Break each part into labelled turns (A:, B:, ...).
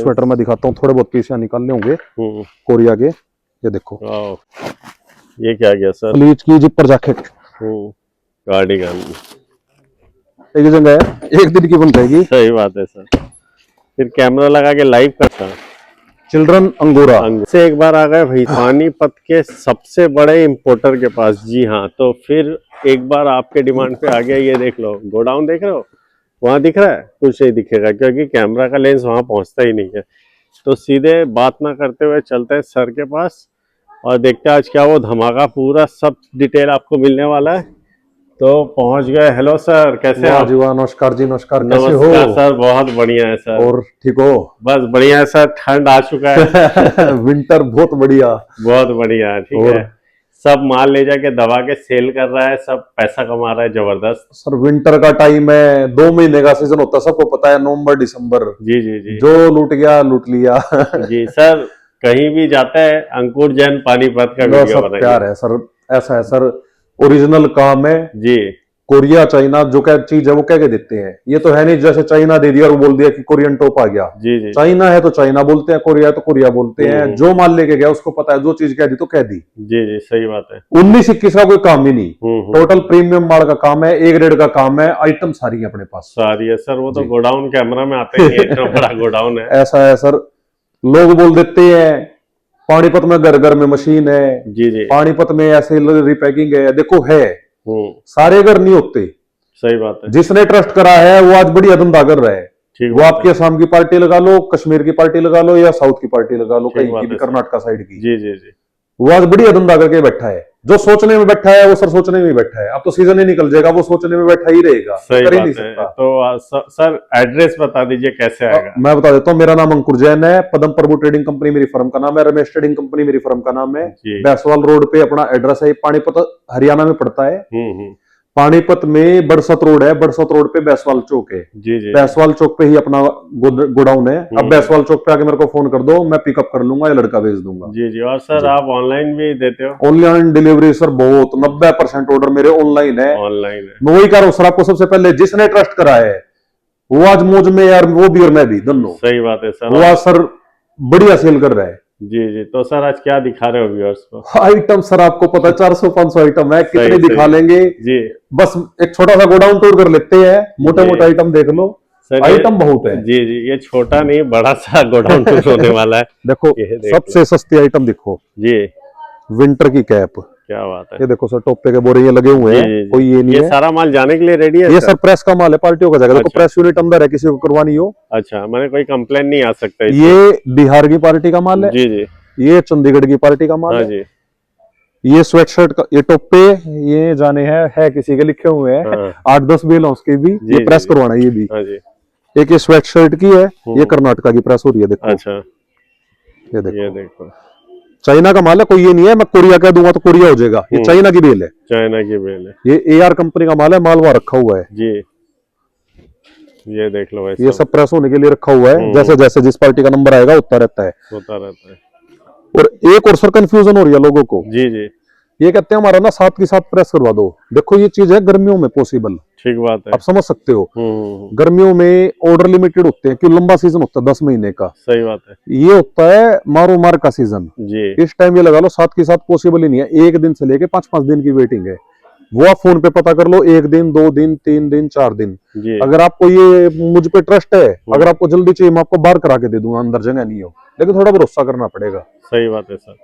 A: Sweater में दिखाता हूँ, थोड़े बहुत पीस यहाँ निकालने होंगे कोरिया के। ये देखो,
B: ये क्या गया सर?
A: प्लीज की जिपर जैकेट,
B: कार्डिगन।
A: एक जगह है, एक दिन की बन जाएगी।
B: सही बात है सर। फिर कैमरा लगा के लाइव करता।
A: चिल्ड्रन अंगोरा
B: से एक बार आ गए भाई पानीपत के सबसे बड़े इंपोर्टर के पास। जी हाँ, तो फिर एक बार आपके डिमांड पे आ गया। ये देख लो, गोडाउन देख रहे हो, वहां दिख रहा है? कुछ नहीं दिखेगा क्योंकि कैमरा का लेंस वहां पहुंचता ही नहीं है। तो सीधे बात ना करते हुए चलते हैं सर के पास और देखते हैं आज क्या वो धमाका, पूरा सब डिटेल आपको मिलने वाला है। तो पहुंच गए। हेलो सर, कैसे आप?
A: जी वाह, नमस्कार जी, नमस्कार। कैसे हो
B: सर? बहुत बढ़िया है सर।
A: और ठीक हो?
B: बस बढ़िया है सर, ठंड आ चुका है।
A: विंटर बहुत बढ़िया,
B: बहुत बढ़िया। ठीक है, सब माल ले जाके दबा के सेल कर रहा है, सब पैसा कमा रहा है जबरदस्त।
A: सर विंटर का टाइम है, 2 महीने का सीजन होता है, सबको पता है, नवंबर दिसंबर।
B: जी जी जी,
A: जो लूट गया लूट लिया।
B: जी सर, कहीं भी जाता है अंकुर जैन पानीपत का वीडियो बनाइए।
A: प्यार है सर, ऐसा है सर, ओरिजिनल काम है
B: जी।
A: कोरिया चाइना जो क्या चीज है वो कह के देते हैं। ये तो है नहीं जैसे चाइना दे दिया और बोल दिया कि कोरियन टॉप आ गया।
B: जी जी,
A: चाइना है तो चाइना बोलते हैं, कोरिया है तो कोरिया बोलते हैं। जो माल लेके गया उसको पता है, जो चीज कह दी तो कह दी।
B: जी जी, सही बात है।
A: 19-21 का कोई काम ही नहीं, टोटल प्रीमियम माल का काम है, ए ग्रेड का काम है, आइटम सारी है अपने पास।
B: सारी है सर, वो तो गोडाउन कैमरा में आते ही इतना बड़ा गोडाउन है।
A: ऐसा है सर, लोग बोल देते हैं पानीपत में घर घर में मशीन है।
B: जी जी,
A: पानीपत में ऐसे रिपैकिंग है, देखो है, सारे घर नहीं होते।
B: सही बात है।
A: जिसने ट्रस्ट करा है वो आज बढ़िया धंधा कर रहा है। वो आपकी असम की पार्टी लगा लो, कश्मीर की पार्टी लगा लो या साउथ की पार्टी लगा लो, कहीं की भी, कर्नाटका साइड की।
B: जी जी जी,
A: वो आज बढ़िया धंधा करके बैठा है। जो सोचने में बैठा है वो सर सोचने में बैठा है। अब तो सीजन ही निकल जाएगा, वो सोचने में बैठा ही रहेगा।
B: सही
A: कर ही
B: बात
A: नहीं
B: है।
A: सकता।
B: तो सर एड्रेस बता दीजिए कैसे आएगा?
A: मैं बता देता हूँ, मेरा नाम अंकुर जैन है, पदम प्रभु ट्रेडिंग कंपनी मेरी फर्म का नाम है, रमेश ट्रेडिंग कंपनी मेरी फर्म का नाम है। बैसवाल रोड पे अपना एड्रेस है, पानीपत हरियाणा में पड़ता है। पानीपत में बरसत रोड है, बरसत रोड पे बैसवाल चौक है।
B: जी जी,
A: बैसवाल चौक पे ही अपना गोडाउन है। अब बैसवाल चौक पे आके मेरे को फोन कर दो, मैं पिकअप कर लूंगा या लड़का भेज दूंगा।
B: जी जी। और सर आप ऑनलाइन भी देते हो?
A: ऑनलाइन डिलीवरी सर बहुत, 90% ऑर्डर मेरे ऑनलाइन है।
B: ऑनलाइन है,
A: मैं वही कह रहा हूँ सर आपको, सबसे पहले जिसने ट्रस्ट करा है वो आज मौज में यार, वो भी और मैं भी दोनों।
B: सही बात है सर,
A: वो आज सर बढ़िया सेल कर रहा है।
B: जी जी। तो सर आज क्या दिखा रहे हो व्यूअर्स को?
A: आइटम सर आपको पता है 400-500 आइटम है, कितने दिखा लेंगे जी। बस एक छोटा सा गोडाउन टूर कर लेते हैं, मोटे मोटे आइटम देख लो, आइटम बहुत है।
B: जी जी, ये छोटा नहीं बड़ा सा गोडाउन टूर होने वाला है।
A: देखो सबसे सस्ती आइटम दिखो जी, विंटर की कैप।
B: क्या बात है,
A: ये देखो सर, टोपे के बोरे ये लगे हुए हैं, कोई ये नहीं
B: ये
A: है।
B: सारा माल जाने के लिए रेडी है?
A: ये सर प्रेस का माल है, पार्टियों का जाएगा। देखो प्रेस यूनिट अंदर है, किसी को करवानी हो।
B: अच्छा, मैंने कोई कंप्लेन नहीं आ सकता।
A: ये बिहार की पार्टी का माल है
B: जी जी,
A: ये चंडीगढ़ की पार्टी का माल है जी। ये स्वेटशर्ट का, ये टोपे ये जाने है किसी के लिखे हुए हैं, 8-10 बेल उसके भी, ये प्रेस करवाना है। ये भी एक ये स्वेटशर्ट की है, ये कर्नाटका की प्रेस हो रही है। देखो
B: अच्छा,
A: ये देखो,
B: ये देखो,
A: चाइना का माल है, कोई ये नहीं है मैं कोरिया कह दूंगा तो कोरिया हो जाएगा। ये चाइना की बेल है,
B: चाइना की बेल है।
A: ये AR कंपनी का माल है, माल वहां रखा हुआ है
B: जी। ये देख लो,
A: ये सब प्रेस होने के लिए रखा हुआ है। जैसे जैसे जिस पार्टी का नंबर आएगा उतना रहता है, होता रहता है। और एक और सर कंफ्यूजन हो रही है लोगों को। जी जी, ये कहते हैं हमारा ना साथ के साथ प्रेस करवा दो। देखो ये चीज है गर्मियों में पॉसिबल, ठीक बात है, आप समझ सकते हो। गर्मियों में ऑर्डर लिमिटेड होते हैं, क्यों लंबा सीजन होता है 10 महीने का। सही बात है, ये होता है मारो मार का सीजन जी। इस टाइम ये लगा लो साथ के साथ पॉसिबल ही नहीं है। 1 दिन से लेके 5-5 दिन की वेटिंग है। वो आप फोन पे पता कर लो, 1 दिन 2 दिन 3 दिन 4 दिन। अगर आपको ये मुझ पे ट्रस्ट है, अगर आपको जल्दी चाहिए मैं आपको बाहर करा के दे दूंगा, अंदर जगह नहीं हो, लेकिन थोड़ा भरोसा करना पड़ेगा। सही बात है सर,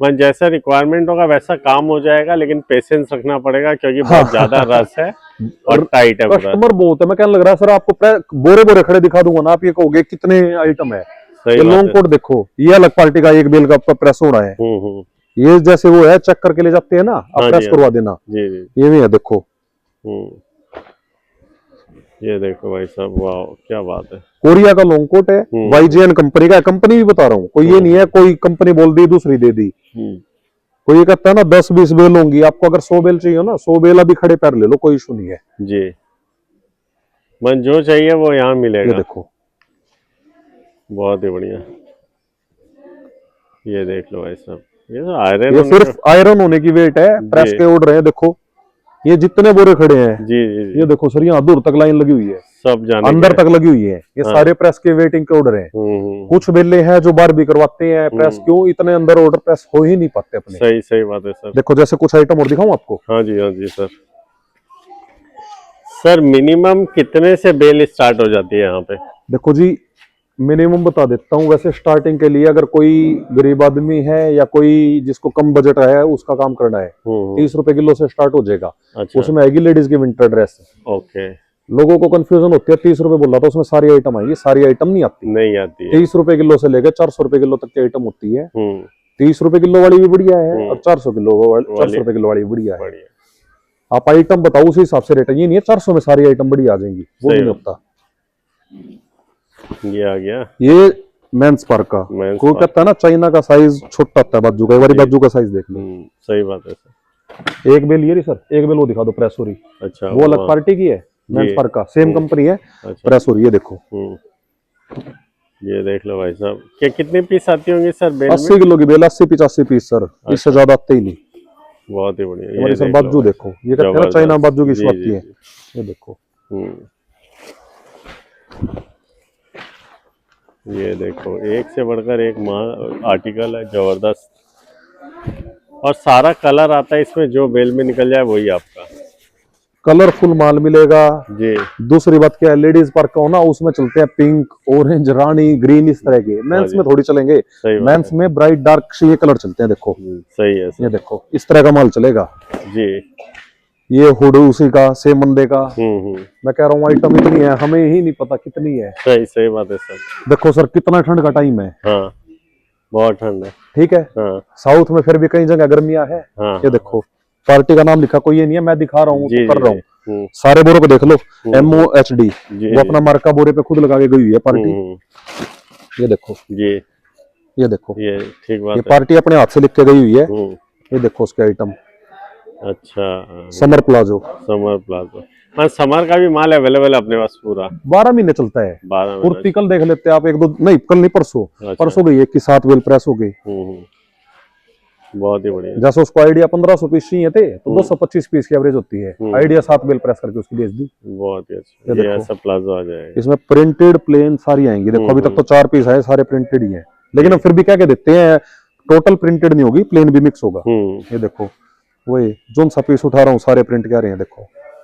A: मैं जैसा रिक्वायरमेंट होगा वैसा काम हो जाएगा, लेकिन पेशेंस रखना पड़ेगा क्योंकि बहुत ज्यादा रस है और टाइट है, कस्टमर बहुत है। मैं कहने लग रहा है सर आपको बोरे बोरे खड़े दिखा दूंगा ना, आप ये कहोगे कितने आइटम है। ये लॉन्ग कोट देखो, ये अलग पार्टी का एक बेल का प्रेस हो रहा है। ये जैसे वो है चेक करके ले जाते हैं ना, आप प्रेस करवा देना। ये भी है, देखो ये देखो भाई साहब, वाह क्या बात है। कोरिया का लॉन्ग कोट है, YGN कंपनी का है। कंपनी भी बता रहा हूँ, कोई ये नहीं है कोई कंपनी बोल दी दूसरी दे दी। कोई ये कहता है ना 10-20 बेल होंगी, आपको अगर 100 बेल चाहिए ना, 100 बेल अभी खड़े पैर ले लो, कोई इशू नहीं है जी। मन जो चाहिए वो यहाँ मिलेगा। ये देखो बहुत ही बढ़िया, ये देख लो भाई साहब, ये तो आयरन, ये सिर्फ आयरन होने की वेट है। प्रेस के ऑर्डर है, देखो ये जितने बोरे खड़े हैं जी, ये देखो सर यहाँ दूर तक लाइन लगी हुई है।
B: सब जाने
A: अंदर तक लगी हुई है। ये सारे प्रेस के वेटिंग के ऑर्डर हैं। कुछ बेले हैं जो बाहर भी करवाते हैं प्रेस, क्यों इतने अंदर ऑर्डर प्रेस हो ही नहीं पाते अपने।
B: सही सही बात है सर।
A: देखो जैसे कुछ आइटम और दिखाऊं आपको।
B: हाँ जी सर। सर मिनिमम कितने से बेल स्टार्ट हो जाती है यहाँ पे? देखो
A: जी मिनिमम बता देता हूँ। वैसे स्टार्टिंग के लिए अगर कोई गरीब आदमी है या कोई जिसको कम बजट है उसका काम करना है, 30 रुपए किलो से स्टार्ट हो जाएगा।
B: अच्छा।
A: उसमें आएगी लेडीज की विंटर ड्रेस।
B: ओके।
A: लोगों को कंफ्यूजन होती है, 30 रुपए बोला था उसमें सारी आइटम आएगी। सारी आइटम नहीं आती 30 रुपए किलो से लेकर 400 रुपए किलो तक की आइटम होती है। 30 रुपए किलो वाली भी बढ़िया है और 400 रुपए किलो वाली भी बढ़िया है। आप आइटम बताओ उसी हिसाब से रेट है। ये नहीं है 400 में सारी आइटम बढ़िया आ जाएंगी, वो नहीं होता।
B: ये आ गया, ये
A: मेंस पर का। कोई कहता है ना चाइना का साइज छोटा होता है बाजू का, वाली बाजू का साइज देख लो।
B: सही बात है सर।
A: एक बेल ये सर, एक बेल वो दिखा दो प्रेस हो रही।
B: अच्छा,
A: वो अलग पार्टी की है, मेंस पर का, सेम कंपनी है। अच्छा। प्रेस हो रही है देखो।
B: ये देख लो भाई साहब। क्या कितने पीस आती होंगी सर बेल में?
A: 80 किलो की बेल, 80-85 पीस सर। इससे ज्यादा आते ही नहीं।
B: बहुत ही बढ़िया।
A: हमारी सर बाजू देखो, ये कहते हैं ना चाइना बाजू की स्वाद है। ये देखो,
B: ये देखो, एक से बढ़कर एक आर्टिकल है, जबरदस्त। और सारा कलर आता है इसमें, जो बेल में निकल जाए वही आपका
A: कलरफुल माल मिलेगा
B: जी।
A: दूसरी बात क्या है, लेडीज पार्क का हो ना, उसमें चलते हैं पिंक, ऑरेंज, रानी, ग्रीन, इस तरह के। मेंस में थोड़ी चलेंगे। मेंस में ब्राइट डार्क ये कलर चलते हैं। देखो
B: सही है।
A: ये देखो इस तरह का माल चलेगा
B: जी।
A: ये हुड उसी का, सेम बंदे का। मैं कह रहा हूँ आइटम इतनी है, हमें ही नहीं पता कितनी है।
B: सही सही बात है सर।
A: देखो सर कितना ठंड का टाइम है।
B: हाँ, बहुत ठंड है।
A: ठीक है। हाँ। साउथ में फिर भी कई जगह गर्मियां है। हाँ। ये देखो पार्टी का नाम लिखा, कोई ये नहीं है मैं दिखा रहा हूँ तो कर रहा हूँ। सारे बोरों को देख लो, MOHD, वो अपना मार्का बोरे पे खुद लगा के गई हुई है पार्टी। ये देखो जी, ये देखो, ये ठीक बात है, ये पार्टी अपने हाथ से लिख के गई हुई है। ये देखो उसके आइटम। अच्छा, समर प्लाजो। समर प्लाजो, हाँ समर का भी माल अवेलेबल है अपने पास पूरा। 12 महीने चलता है। 12 कुर्ती कल देख लेते हैं आप, एक दो नहीं कल नहीं परसों। अच्छा। परसों गई 1 की 7 बेल प्रेस हो गई। बहुत ही बढ़िया। जैसे उसको आइडिया 1500 पीस चाहिए थे तो 225 पीस की एवरेज होती है। आइडिया 7 बेल प्रेस करके उसकी बेच दी। बहुत ही अच्छा। ये ऐसा प्लाजो आ जाएगा। इसमें प्रिंटेड प्लेन सारी आएंगी। देखो अभी तक तो 4 पीस है, सारे प्रिंटेड ही है, लेकिन हम फिर भी क्या देते हैं, टोटल प्रिंटेड नहीं होगी, प्लेन भी मिक्स होगा। ये देखो वही जो सा पीस उठा रहा हूँ सारे प्रिंट क्या रहे हैं। देखो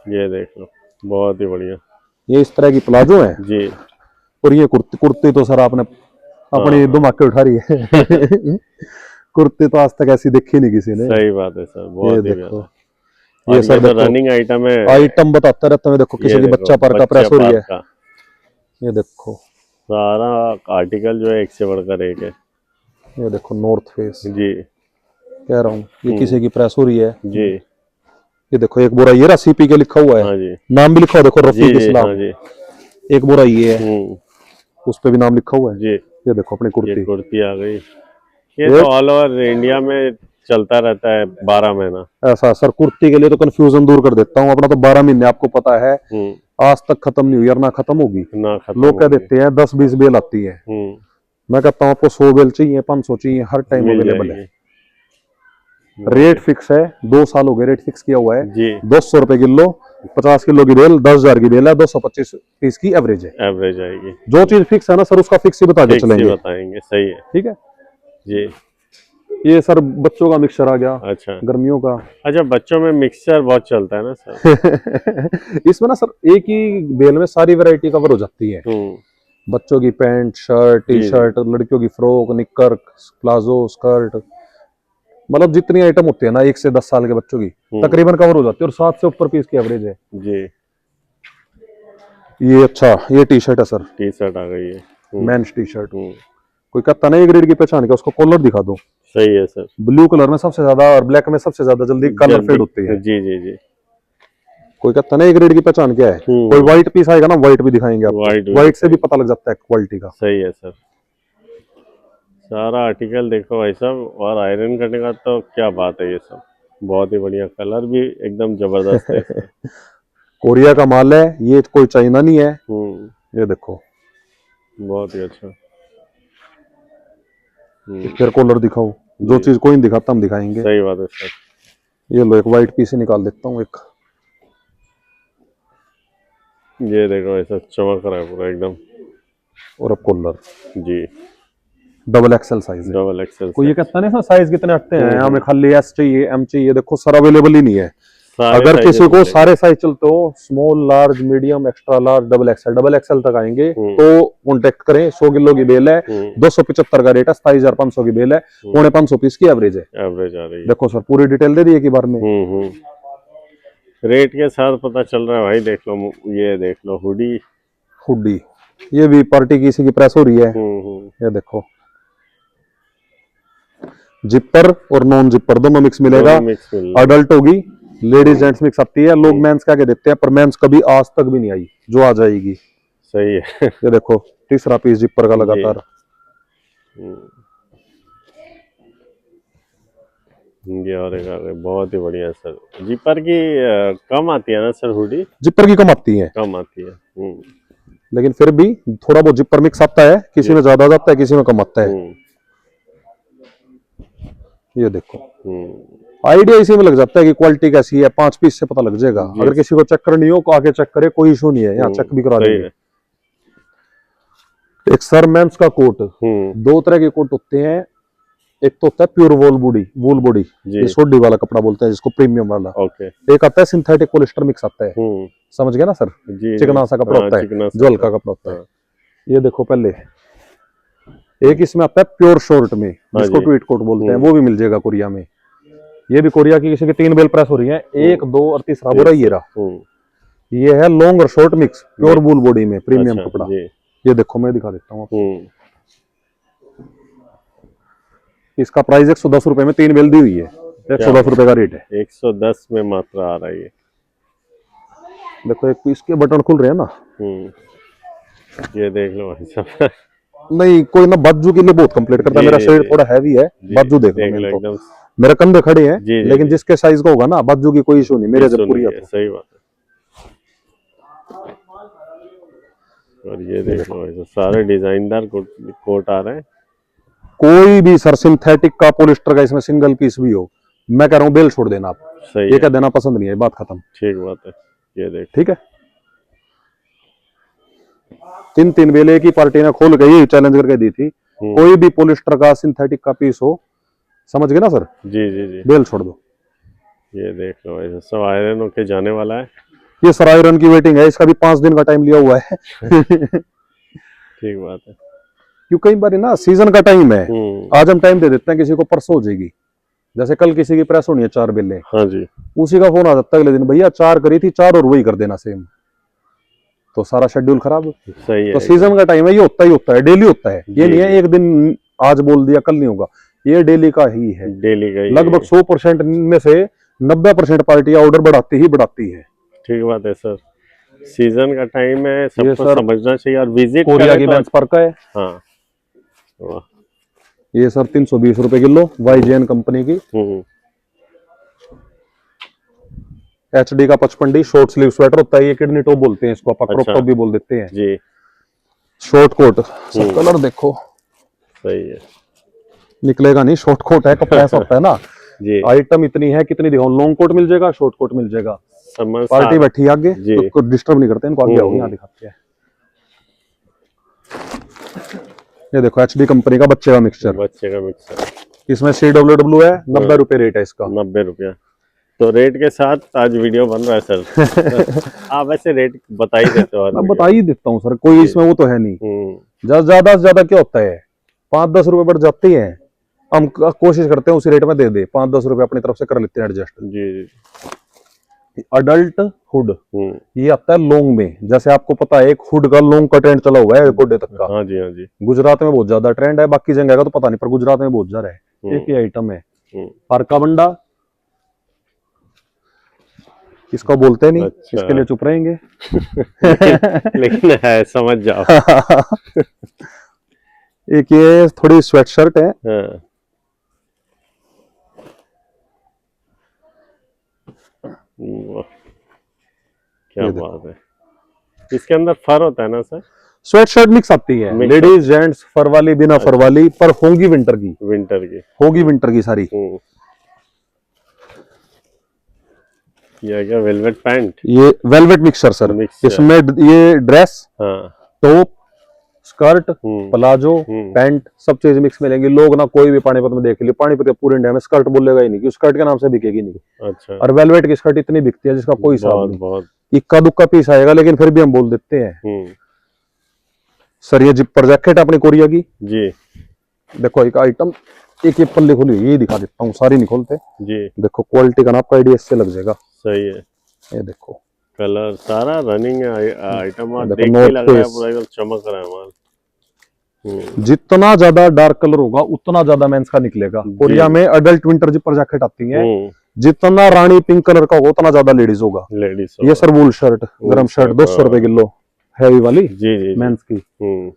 A: ये देख लो, बहुत ही बढ़िया। ये इस तरह की प्लाजो है जी। और ये कुर्ती तो सर आपने अपनी धमाके उठा रही है। कुर्ती तो आज तक ऐसी देखी नहीं किसी ने। सही बात है सर, बहुत ही देखो। ये सर तो रनिंग आइटम है, आइटम बताता रहता हूँ। देखो किसी की बच्चा पर का प्रेस हो रही है। ये देखो सारा आर्टिकल जो है एक से बढ़कर एक है। ये देखो नॉर्थ फेस जी, कह रहा हूँ ये किसी की प्रेस हो रही है जी। ये देखो एक बोरा ये रहा CP के लिखा हुआ है। हाँ जी। नाम भी लिखा हुआ देखो, रफीक इस्लाम। हाँ जी। एक बोरा ये है, उस पे भी नाम लिखा हुआ है जी। ये देखो अपनी कुर्ती आ गई। ये तो ऑल ओवर इंडिया में चलता रहता है 12 महीना ऐसा। सर कुर्ती के लिए तो कंफ्यूजन दूर कर देता हूँ, अपना तो 12 महीने आपको पता है आज तक खत्म नहीं हुई और ना खत्म होगी। लोग कह देते हैं 10-20 बेल आती है। मैं कहता हूँ आपको 100 बेल चाहिए, 500 चाहिए, हर टाइम अवेलेबल है। रेट फिक्स है, 2 साल हो गए रेट फिक्स किया हुआ है जी। 200 रुपए किलो, 50 किलो की बेल, 10,000 की बेल है, 225 पीस की एवरेज है। एवरेज आएगी। जो चीज फिक्स है ना सर उसका फिक्स ही बता के चलेंगे, बताएंगे। सही है, ठीक है जी। ये सर बच्चों का मिक्सचर आ गया। अच्छा, गर्मियों का। अच्छा, बच्चों में मिक्सचर बहुत चलता है ना सर। इसमें ना सर एक ही बेल में सारी वैरायटी कवर हो जाती है। बच्चों की पैंट, शर्ट, टी शर्ट, लड़कियों की फ्रॉक, निक्कर, प्लाजो, स्कर्ट, मतलब जितनी आइटम होती है ना 1 से 10 साल के बच्चों की तकरीबन कवर हो जाती है। और 7 से ऊपर पीस की एवरेज है जी। ये अच्छा, ये टी शर्ट है सर, टी शर्ट आ गई है, मेंस टी शर्ट। कोई कहता नहीं ग्रेड की पहचान के उसको कॉलर दिखा दो। सही है सर। ब्लू कलर में सबसे ज्यादा और ब्लैक में सबसे ज्यादा जल्दी कलर फेड होती है जी जी जी। कोई कहता नहीं ग्रेड की पहचान क्या है। कोई व्हाइट पीस आएगा ना, व्हाइट भी दिखाएंगे आपको, व्हाइट से भी पता लग जाता है क्वालिटी का। सही है सर। सारा आर्टिकल देखो भाई साहब, और आयरन करने का तो क्या बात है। ये सब बहुत ही बढ़िया, कलर भी एकदम जबरदस्त है। कोरिया का माल है ये, कोई चाइना नहीं है। ये देखो बहुत ही अच्छा। फिर कॉलर दिखाओ, जो चीज कोई नहीं दिखाता हम दिखाएंगे। सही बात है सर। ये लो एक व्हाइट पीस निकाल देता हूँ। एक
B: ये देखो ऐसा चमक रहा है पूरा एकदम।
A: और अब कॉलर
B: जी
A: डबल एक्सेल साइज है।
B: डबल एक्सेल
A: कोई ये कहता नहीं साइज कितने आते हैं,
B: हम्म।
A: हमें खाली एस चाहिए, एम चाहिए, देखो सर अवेलेबल ही नहीं है।
B: सारे
A: अगर
B: sizes
A: किसी को
B: मिलेंगे।
A: सारे साइज चलते हो, small, large, medium, extra large, double XL तक आएंगे तो कॉन्टेक्ट करें। 100 किलो की बेल है, 275 का रेट है, 27,500 की बेल है, 550 पीस की एवरेज है।
B: एवरेज आ रही है।
A: देखो सर पूरी डिटेल दे दी एक ही बार में।
B: रेट के साथ पता चल रहा है भाई। देख लो, ये देख लो हुडी।
A: हुडी ये भी पार्टी किसी की प्रेस हो रही है। ये देखो जिपर और नॉन जिपर दोनों मिक्स मिलेगा। अडल्ट होगी, लेडीज जेंट्स मिक्स आती है। लोग मेंस क्या के देते हैं, पर मेंस कभी आज तक भी नहीं आई, जो आ जाएगी।
B: सही है।
A: ये देखो तीसरा पीस जिपर का लगातार।
B: ये और बहुत ही बढ़िया सर। जिपर की कम आती है ना सर हुडी?
A: जिपर की कम आती है,
B: कम आती है।
A: लेकिन फिर भी थोड़ा बहुत जिपर मिक्स आता है, किसी में ज्यादा जाता है, किसी में कम आता है। ये देखो आइडिया इसी में लग जाता है कि क्वालिटी कैसी है, 5 पीस से पता लग जाएगा। अगर किसी को चेक करनी हो आके चेक करे, कोई इशू नहीं है, यहाँ चेक भी करा देंगे। एक सर मेंस का कोट, 2 तरह के कोट होते हैं। एक तो होता है प्योर वूल बॉडी, ये सोडी वाला कपड़ा बोलते हैं जिसको, प्रीमियम वाला। एक आता है सिंथेटिक पॉलिस्टर मिक्स आता है, समझ गए ना सर? चिकना सा कपड़ा होता है, जो हल्का कपड़ा होता है। ये देखो पहले एक इसमें आता है प्योर शॉर्ट में, जिसको ट्वीट कोट बोलते हैं, वो भी मिल जाएगा कोरिया में। ये भी कोरिया की किसी की 3 बेल प्रेस हो रही है, 1, 2 और तीसरा बोरा ये रहा। ये है लॉन्ग और शॉर्ट मिक्स प्योर वूल बॉडी में, प्रीमियम कपड़ा। ये देखो मैं दिखा देता हूँ आपको। इसका प्राइस 110 रुपए में 3 बेल दी हुई है। 110 रुपए का रेट है।
B: 110 में मात्रा आ रही है।
A: देखो एक पीस के बटन खुल रहे हैं ना।
B: ये देख लो भाई साहब।
A: नहीं कोई ना बाजू के लिए बहुत कंप्लीट करता है। मेरा शरीर थोड़ा हैवी है, बाजू देख लो एकदम। मेरे कंधे खड़े हैं, लेकिन जिसके साइज का होगा ना, बाजू की कोई इशू नहीं, मेरे जब पूरी है।
B: सही बात है। और ये देख लो सारे डिजाइनदार कोट आ रहे हैं।
A: कोई भी सर सिंथेटिक का, पॉलिस्टर का, इसमें सिंगल पीस भी हो, मैं कह रहा हूँ बेल छोड़ देना आप। ये कह देना पसंद नहीं है, बात खत्म।
B: ठीक बात है। ये देख
A: ठीक है। 3 बेल एक ही पार्टी ने खोल के ये चैलेंज करके दी थी। कोई भी पॉलिस्टर का, सिंथेटिक का पीस हो, समझ गए ना सर?
B: जी
A: बेल छोड़ दो।
B: ये देख लो ऐसा सब आयरन होके जाने वाला है।
A: ये सर आयरन की वेटिंग है, इसका भी 5 दिन का टाइम लिया हुआ है।
B: ठीक बात है।
A: क्यों कई बार ना सीजन का टाइम है, आज हम टाइम दे देते हैं किसी को, परसों हो जाएगी। जैसे कल किसी की प्रेस होनी है 4 बेलें,
B: हाँ जी,
A: उसी का फोन आ जाता है अगले दिन, भैया 4 करी थी, 4 और वही कर देना सेम, तो सारा शेड्यूल खराब।
B: सही है।
A: तो सीजन का टाइम है, ये होता ही होता है, डेली होता है। ये नहीं है एक दिन आज बोल दिया कल नहीं होगा, ये डेली का ही है।
B: डेली का ही
A: लगभग 100% में से 90% पार्टियां ऑर्डर बढ़ाती है।
B: ठीक बात है सर। सीजन का टाइम है, सबको समझना चाहिए। और विजिट
A: कोरिया की बेंच पर का है।
B: हाँ
A: ये सर 320 रुपए किलो, YJN कंपनी की। HD का 55D शॉर्ट स्लीव स्वेटर होता है। ये किडनी टॉप बोलते हैं इसको, क्रॉप टॉप भी बोल देते हैं
B: जी।
A: शॉर्ट कोट, सब कलर देखो
B: सही है।
A: निकलेगा नहीं, शॉर्ट कोट है, कपड़ा ऐसा होता है ना
B: जी।
A: आइटम इतनी है, कितनी दिखाऊं? लॉन्ग कोट मिल जाएगा, शॉर्ट कोट मिल जाएगा। पार्टी बैठी आगे तो डिस्टर्ब नहीं करते इनको, आगे आओ यहाँ दिखाते हैं। ये देखो HD कंपनी का बच्चे का मिक्सचर। इसमें CWW है, 90 रुपए रेट है इसका।
B: 90 रुपया। तो रेट के साथ आज वीडियो बन रहा है सर। आप वैसे रेट बता ही देते हो?
A: मैं बता ही देता हूँ सर, कोई इसमें वो तो है नहीं। ज्यादा से ज्यादा क्या होता है, 5-10 रुपए बढ़ जाती है, हम कोशिश करते हैं उसी रेट में दे दे। 5-10 रुपए अपनी तरफ से कर लेते हैं एडजस्ट।
B: जी।
A: अडल्ट हुड ये आता है लॉन्ग में। जैसे आपको पता है एक हुड का लॉन्ग का ट्रेंड चला हुआ है गोडे तक का।
B: हाँ जी, हाँ जी।
A: गुजरात में बहुत ज्यादा ट्रेंड है, बाकी जगह का तो पता नहीं, पर गुजरात में बहुत ज्यादा है। एक ही आइटम है पारका बंडा, इसको बोलते नहीं। अच्छा। इसके लिए चुप रहेंगे।
B: लेकिन है, समझ जाओ।
A: एक ये थोड़ी स्वेट शर्ट है।
B: हाँ। क्या बात है। इसके अंदर फर होता है ना सर?
A: स्वेट शर्ट मिक्स आती है, लेडीज जेंट्स, फर वाली, बिना फर वाली, पर होंगी विंटर की होगी विंटर की सारी।
B: ये क्या वेलवेट पैंट?
A: ये वेलवेट मिक्सर सर।
B: मिक्सचर।
A: इसमें ये ड्रेस,
B: हाँ।
A: टॉप, स्कर्ट,
B: हम्म।
A: प्लाजो,
B: हम्म।
A: पैंट, सब चीज मिक्स मिलेंगी। लोग ना कोई भी पानीपत में देख लियो, पानीपत के पूरे इंडिया में स्कर्ट बोलेगा ही नहीं, क्योंकि स्कर्ट के नाम से बिकेगी नहीं।
B: अच्छा।
A: और वेलवेट की स्कर्ट इतनी बिकती है जिसका कोई हिसाब
B: बहुत
A: नहीं।
B: बहुत।
A: इक्का दुक्का पीस आएगा, लेकिन फिर भी हम बोल देते हैं। सर ये जिपर जैकेट अपनी कोरिया की
B: जी।
A: देखो एक आइटम, एक ये पल्ले खोली हुई, ये दिखा देता हूँ, सारी नहीं खोलते
B: जी।
A: देखो क्वालिटी का ना आपका आइडिया इससे लग जाएगा।
B: सही है।
A: ये देखो
B: कलर सारा रनिंग आइटम, और
A: देखो,
B: देख के
A: नॉर्थ
B: लग रहा है
A: फेस।
B: पूरा एकदम चमक रहा है माल।
A: जितना ज्यादा डार्क कलर होगा उतना ज्यादा मेंस का निकलेगा। कोरिया में अडल्ट विंटर जिपर जैकेट आती है, जितना रानी पिंक कलर का होगा उतना ज्यादा लेडीज होगा।
B: लेडीज
A: ये सर वूल शर्ट, गरम शर्ट 200 रुपए किलो, हैवी वाली
B: जी जी
A: मेंस की।
B: हम्म।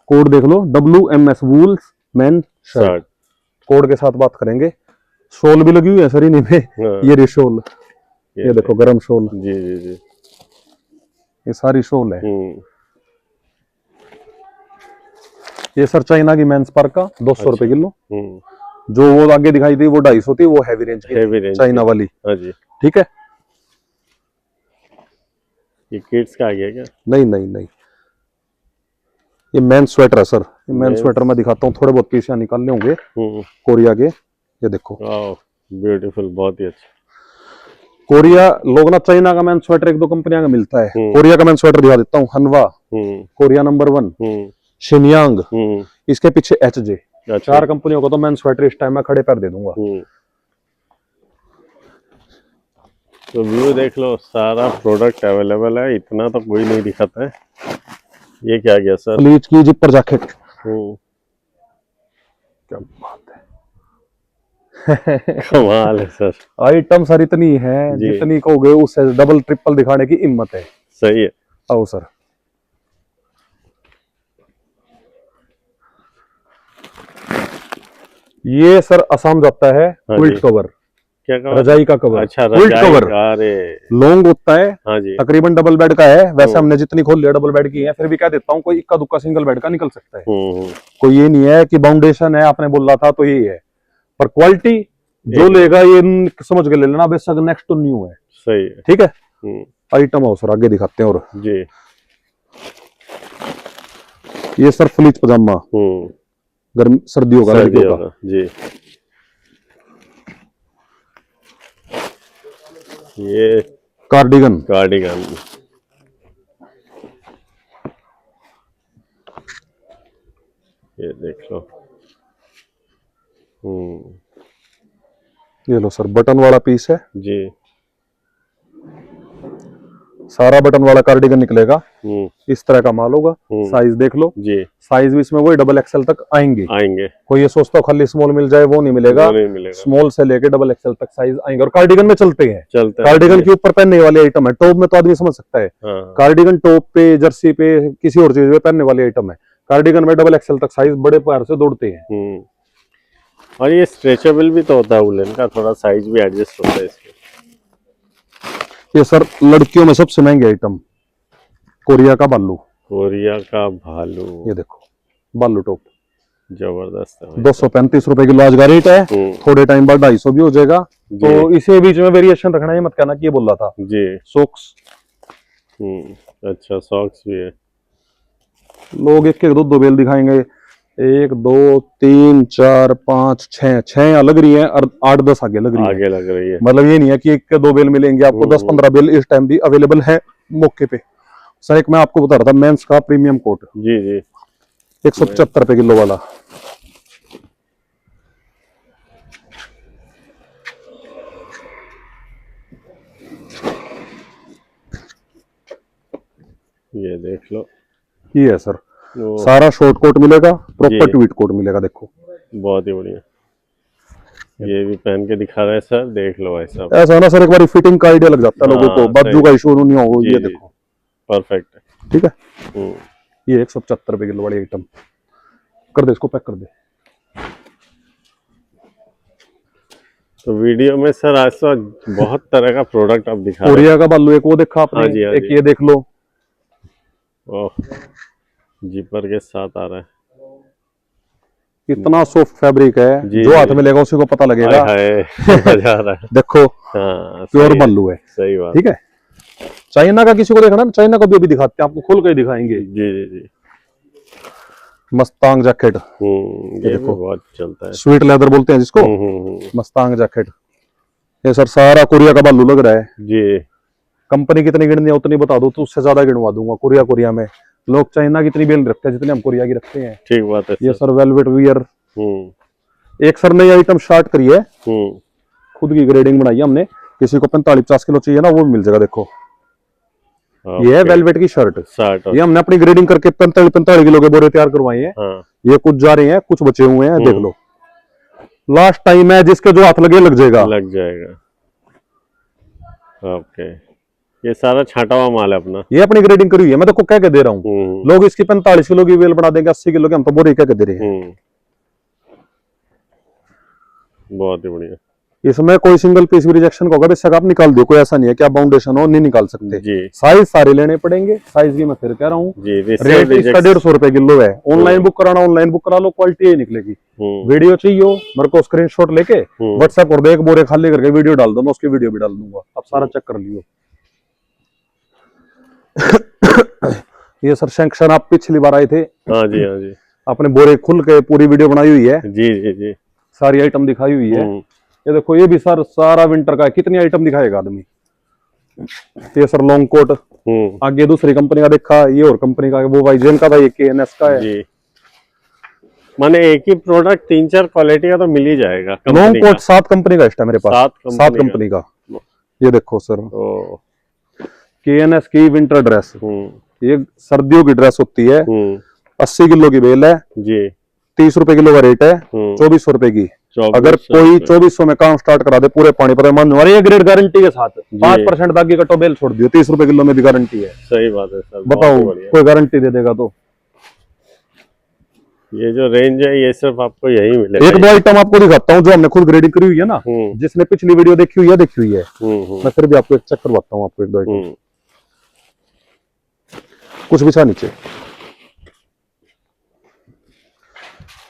A: कोड देख लो, WMS wools main shirt. Code के साथ बात करेंगे। शोल भी लगी हुई है सर इन्हीं में। ये रिशोल, ये देखो गरम शोल।
B: जी जी जी।
A: ये सारी शोल है। ये सर चाइना की मेंस पर का 200 रुपए किलो। जो वो आगे दिखाई थी वो 250 थी, वो हैवी रेंज की चाइना वाली।
B: हाँ जी।
A: ठीक है।
B: ये किड्स का आ गया क्या?
A: नहीं नहीं नहीं, ये मेन स्वेटर है सर। ये मेन स्वेटर मैं दिखाता हूँ, थोड़े बहुत पीस यहाँ निकालने होंगे कोरिया के। ये देखो
B: ब्यूटीफुल, बहुत ही अच्छा।
A: कोरिया लोग ना, चाइना का मेन स्वेटर एक दो कंपनियों का मिलता है, कोरिया का मेन स्वेटर दिखा देता हूँ। हनवा कोरिया नंबर 1, शिनयांग, इसके पीछे HJ। 4 कंपनियों को तो मेन स्वेटर इस टाइम में खड़े पैर दे दूंगा।
B: तो व्यू देख लो, सारा प्रोडक्ट अवेलेबल है, इतना तो कोई नहीं दिखाता है। ये क्या गया सर?
A: प्लीज की जिपर जैकेट। क्या बात है।
B: कमाल है सर।
A: आइटम सर इतनी है, जितनी कहोगे उससे डबल ट्रिपल दिखाने की हिम्मत है।
B: सही है।
A: आओ सर। ये सर असम जाता है क्विल्ट कवर।
B: क्या कवर?
A: रजाई का कवर।
B: अच्छा,
A: क्विल्ट कवर।
B: अरे
A: लॉन्ग होता है।
B: हाँ जी।
A: तकरीबन डबल बेड का है। वैसे हमने जितनी खोल लिया डबल बेड की है, फिर भी कह देता हूँ कोई इक्का दुक्का सिंगल बेड का निकल सकता है। कोई ये नहीं है कि बाउंडेशन है आपने बोला था तो ये है, पर क्वालिटी जो लेगा ये समझ के ले लेना, बेशक नेक्स्ट टू न्यू है।
B: सही है।
A: ठीक है। आइटम आओ सर आगे दिखाते हैं। और
B: जी
A: ये सर फ्लीच पजामा, गर्मी सर्दियों का, लड़कियों का
B: जी। ये
A: कार्डिगन।
B: ये देख लो।
A: ये लो सर, बटन वाला पीस है
B: जी।
A: सारा बटन वाला कार्डिगन निकलेगा। इस तरह का माल होगा। साइज देख लो जी। साइज भी इसमें वही XXL तक आएंगे। कोई ये सोचता हो खाली स्मॉल मिल जाए, वो नहीं मिलेगा। स्मॉल से लेके XXL तक साइज आएंगे। और कार्डिगन में चलते हैं। कार्डिगन के ऊपर पहनने वाली आइटम है। टॉप में तो आदमी समझ सकता है, कार्डिगन टॉप पे, जर्सी पे, किसी और चीज पे पहनने वाली आइटम है। कार्डिगन में XXL तक साइज बड़े पैर से दौड़ते हैं।
B: और ये स्ट्रेचेबल भी तो होता है, वुलन का थोड़ा साइज भी एडजस्ट होता है इसमें।
A: ये सर लड़कियों में सबसे महंगी आइटम, कोरिया का भालू। ये देखो भालू टॉप,
B: जबरदस्त है।
A: 235 रुपए किलो आज का रेट है। थोड़े टाइम बाद 250 भी हो जाएगा। तो इसे बीच में वेरिएशन रखना, ये मत कहना कि ये बोल रहा था जी। सॉक्स,
B: अच्छा सॉक्स भी है।
A: लोग एक एक दो बेल दिखाएंगे, 1 2 3 4 5 6 यहाँ लग रही है और 8-10 आगे लग रही है। मतलब ये नहीं है कि 1 के 2 बेल मिलेंगे आपको, 10-15 बेल इस टाइम भी अवेलेबल है मौके पे। सर एक मैं आपको बता रहा था मेंस का प्रीमियम कोट
B: जी जी,
A: 175 रुपए किलो वाला।
B: ये देख लो,
A: ये है सर सारा शॉर्ट कोट मिलेगा, प्रॉपर ट्वीट कोट मिलेगा। देखो
B: बहुत ही बढ़िया। ये भी पहन के दिखा रहा है सर, देख लो ऐसा।
A: ऐसा ना सर, एक बार फिटिंग का आइडिया लग जाता है लोगों को, बाजू का इशू नहीं हो। ये देखो
B: परफेक्ट है।
A: ठीक है। ये 175 रुपए किलो वाली आइटम। कर दे इसको, पैक कर दे।
B: तो वीडियो में सर आज तो बहुत तरह का प्रोडक्ट आप दिखा रहे हैं।
A: कोरिया का बालू एक वो देखा आपने, एक ये देख लो।
B: ओह, जिपर के साथ आ रहा है।
A: इतना सॉफ्ट फैब्रिक है,
B: जी,
A: जो हाथ में लेगा उसी को पता लगेगा।
B: मजा आ रहा है।
A: देखो
B: हाँ,
A: प्योर
B: सही है,
A: मल्लू है,
B: सही बात।
A: ठीक है। चाइना का किसी को देखना, चाइना को भी अभी दिखाते हैं आपको, खोल के ही दिखाएंगे।
B: जी जी जी।
A: मस्तांग जैकेट,
B: ये
A: देखो
B: भी बहुत चलता है।
A: स्वीट लेदर बोलते हैं जिसको, मस्तांग जैकेट। ये सर सारा कोरिया का बालू लग रहा है
B: जी।
A: कंपनी कितनी गिननी है उतनी बता दो तो उससे ज्यादा गिनवा दूंगा। कोरिया में लोग चाइना की इतनी बेल रखते हैं जितने हम कोरिया की रखते हैं।
B: ठीक बात है
A: ये सर वेलवेट वियर, एक सर नई आइटम स्टार्ट करी है, खुद की ग्रेडिंग बनाई है हमने। किसी को 45-50 किलो चाहिए ना वो भी मिल जाएगा। देखो ये है वेलवेट की शर्ट, ये हमने अपनी ग्रेडिंग करके 45 किलो के बोरे तैयार करवाए हैं। ये कुछ जा रहे हैं, कुछ बचे हुए हैं, देख लो। लास्ट टाइम है, जिसके जो हाथ लग जाएगा।
B: ओके, ये सारा छांटा हुआ माल है अपना,
A: ये अपनी ग्रेडिंग करी हुई है। मैं तो को कह के दे रहा हूँ, लोग इसकी 45 किलो की बेल बना देंगे, 80 किलो की, हम तो बोरे कह के दे रहे हैं।
B: बहुत ही बढ़िया।
A: इसमें कोई सिंगल पीस भी रिजेक्शन का होगा, बेशक आप निकाल दो, कोई ऐसा नहीं है कि आप बाउंडेशन हो नहीं निकाल सकते जी। साइज सारे लेने पड़ेंगे, साइज की मैं फिर कह रहा हूँ। रेट इसका 150 रुपए किलो है। ऑनलाइन बुक कराना, ऑनलाइन बुक करा लो, क्वालिटी ही निकलेगी। वीडियो चाहिए हो मेरे को स्क्रीनशॉट लेके व्हाट्सएप कर दो, एक बोरे खाली करके वीडियो डाल दो, मैं उसकी वीडियो भी डाल दूंगा, आप सारा चेक कर लियो। ये सर सेक्शन आप पिछली बार आए थे। हाँ जी, हाँ जी। आपने बोरे खुल के पूरी वीडियो बनाई हुई है। जी जी जी, सारी आइटम दिखाई हुई है। ये देखो, ये भी सर सारा विंटर का है। कितनी आइटम दिखाएगा आदमी। ये सर लॉन्ग कोट, आगे दूसरी कंपनी का देखा, ये और कंपनी का, वो वाइजेन का था, ये KNS का है जी।
B: माने एक ही प्रोडक्ट 3-4 क्वालिटी का तो मिल ही जाएगा।
A: लॉन्ग कोट 7 कंपनी का है मेरे पास, 7 कंपनी का। ये देखो सर, KNS की विंटर ड्रेस, ये सर्दियों की ड्रेस होती है। 80 किलो की बेल है जी, 30 रुपए किलो का रेट है, 2400 रुपए की। अगर कोई 2400 में काम स्टार्ट करा दे पूरे पानी पर मन, और ये ग्रेड गारंटी के साथ 5% दागी कटो बेल छोड़ दियो, 30 रुपए किलो में भी गारंटी है। सही बात है सर, बताओ कोई गारंटी दे देगा तो।
B: ये जो रेंज है ये सिर्फ आपको यही मिलेगा।
A: एक दो आइटम आपको दिखाता हूँ जो हमने खुद ग्रेडिंग करी हुई है ना, जिसने पिछली वीडियो देखी हुई है, मैं फिर भी आपको एक चेक करवाता हूँ। आपको एक दो आइटम, कुछ बिछा नीचे।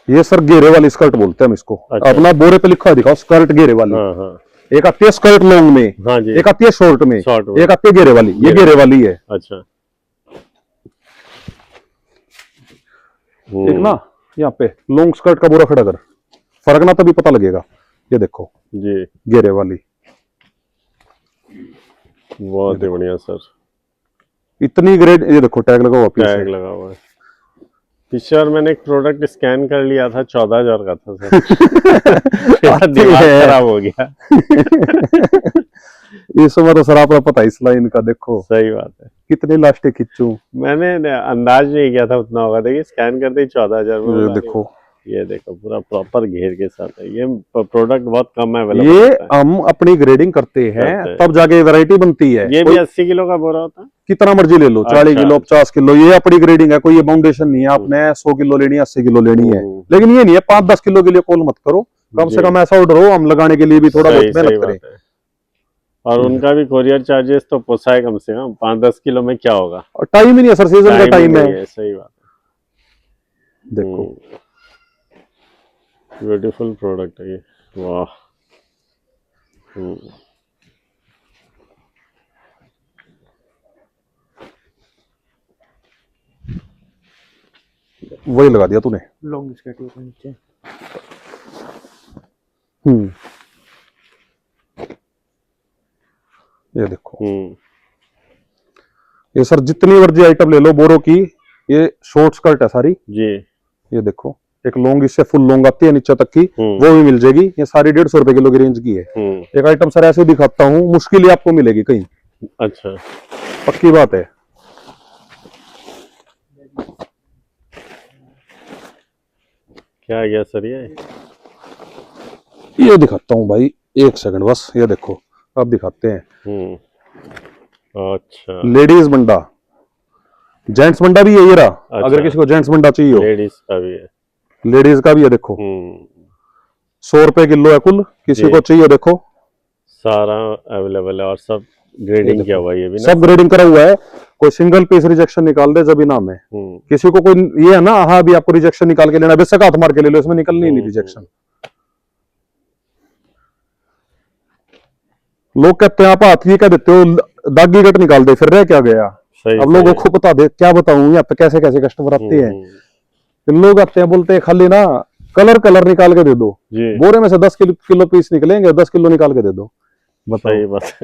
A: ये सर घेरे वाली स्कर्ट बोलते हैं हम इसको। अच्छा। अपना बोरे पे लिखा है दिखाओ, स्कर्ट घेरे वाली। एक आती है स्कर्ट लॉन्ग में, एक आती है शॉर्ट में, एक आती है घेरे वाली। ये घेरे वाली है। अच्छा, एक ना यहाँ पे लॉन्ग स्कर्ट का बोरा खड़ा कर, फर्क ना तभी पता लगेगा। ये देखो जी, घेरे वाली,
B: बहुत ही बढ़िया सर।
A: इतनी ग्रेड। ये देखो टैग लगा हुआ,
B: टैग लगा हुआ है। पिछले बार मैंने एक प्रोडक्ट स्कैन कर लिया था, 14,000 का था सर। दिमाग खराब हो गया।
A: इस बार तो सर आपको पता है इस लाइन का, देखो
B: सही बात है।
A: कितने इलास्टिक खींचू,
B: मैंने अंदाज नहीं किया था उतना होगा। देखिए स्कैन करते ही 14,000 में।
A: देखो
B: ये देखो पूरा प्रॉपर घेर के साथ है। ये प्रोडक्ट बहुत कम है।
A: ये हम अपनी ग्रेडिंग करते हैं तब जाके वैरायटी बनती है।
B: ये भी 80 किलो का बोरा होता है,
A: कितना मर्जी ले लो, 40 किलो 50 किलो, ये अपनी ग्रेडिंग है। कोई ये बाउंडेशन नहीं है, आपने 100 किलो लेनी है, 80 किलो लेनी है। लेकिन ये नहीं है 5-10 किलो के लिए कॉल मत करो, कम से कम ऐसा ऑर्डर हो हम लगाने के लिए भी थोड़ा बहुत मेहनत करें।
B: और उनका भी कोरियर चार्जेस तो पोसाए कम से कम। 5-10 किलो में क्या होगा,
A: और टाइम ही नहीं है सर, सीजन का टाइम है।
B: सही बात है।
A: देखो
B: ब्यूटीफुल प्रोडक्ट है ये, वाह।
A: वही लगा दिया तूने,
C: लॉन्ग स्कर्ट नीचे।
A: ये देखो, ये सर जितनी मर्जी आइटम ले लो बोरो की, ये शॉर्ट स्कर्ट है सारी जी। ये देखो, एक लॉन्ग, इससे फुल लॉन्ग आती है नीचे तक की, वो भी मिल जाएगी। ये सारी 150 रुपए किलो की रेंज की है। एक आइटम सर ऐसे दिखाता हूँ, मुश्किल ही आपको मिलेगी कहीं।
B: अच्छा,
A: पक्की बात है।
B: क्या गया सर
A: ये दिखाता हूँ भाई, एक सेकंड बस। ये देखो अब दिखाते हैं।
B: अच्छा,
A: लेडीज बंडा, जेंट्स बंडा भी है ये रहा। अच्छा। अगर किसी को जेंट्स बंडा चाहिए हो,
B: लेडीज का भी है,
A: लेडीज का भी है। देखो 100 रुपए किलो है कुल, किसी को चाहिए देखो
B: सारा अवेलेबल है। और सब ग्रेडिंग किया हुआ है, ये भी ना?
A: सब ग्रेडिंग करा हुआ है। कोई सिंगल पीस रिजेक्शन निकाल दे जब ही नाम है। किसी को कोई ये है ना, हाँ भी आपको रिजेक्शन निकाल के लेना, बेशक हाथ मार के ले लो, इसमें निकलनी नहीं रिजेक्शन। लोग कहते हैं आप हाथ ये क्या देते हो, दागी कट निकाल दे, फिर रह क्या गया। अब लोगों को बता दे, क्या बताऊं यहाँ पे कैसे कैसे कस्टमर आते हैं। फिर लोग आते हैं बोलते हैं खाली ना कलर निकाल के दे दो, बोरे में से 10 किलो पीस निकलेंगे, 10 किलो निकाल के दे दो। बताओ बस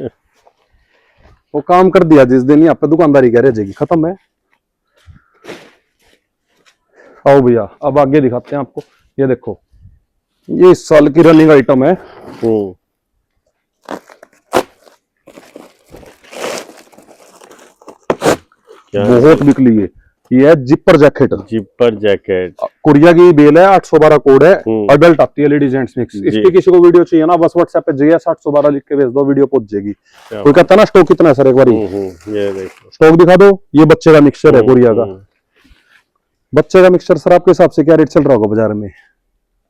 A: वो काम कर दिया जिस दिन यहाँ पे दुकानदारी कह रहे जाएगी, खत्म है। आओ भैया अब आगे दिखाते हैं आपको। ये देखो ये इस साल की रनिंग आइटम है। बहुत बिकली है। ये है zipper jacket.
B: Zipper jacket
A: Korea की बेल है, 812 कोड है, अडल्ट आती है, लेडीज जेंट्स मिक्स। इसकी किसी को वीडियो चाहिए ना, बस व्हाट्सएप पे JS 812 लिख के भेज दो, वीडियो पहुंच जाएगी। कोई कहता ना स्टॉक कितना है सर, एक बार
B: ये देखो
A: स्टॉक दिखा दो। ये बच्चे का मिक्सचर है कोरिया का। बच्चे का मिक्सचर सर आपके हिसाब से क्या रेट चल रहा होगा बाजार में?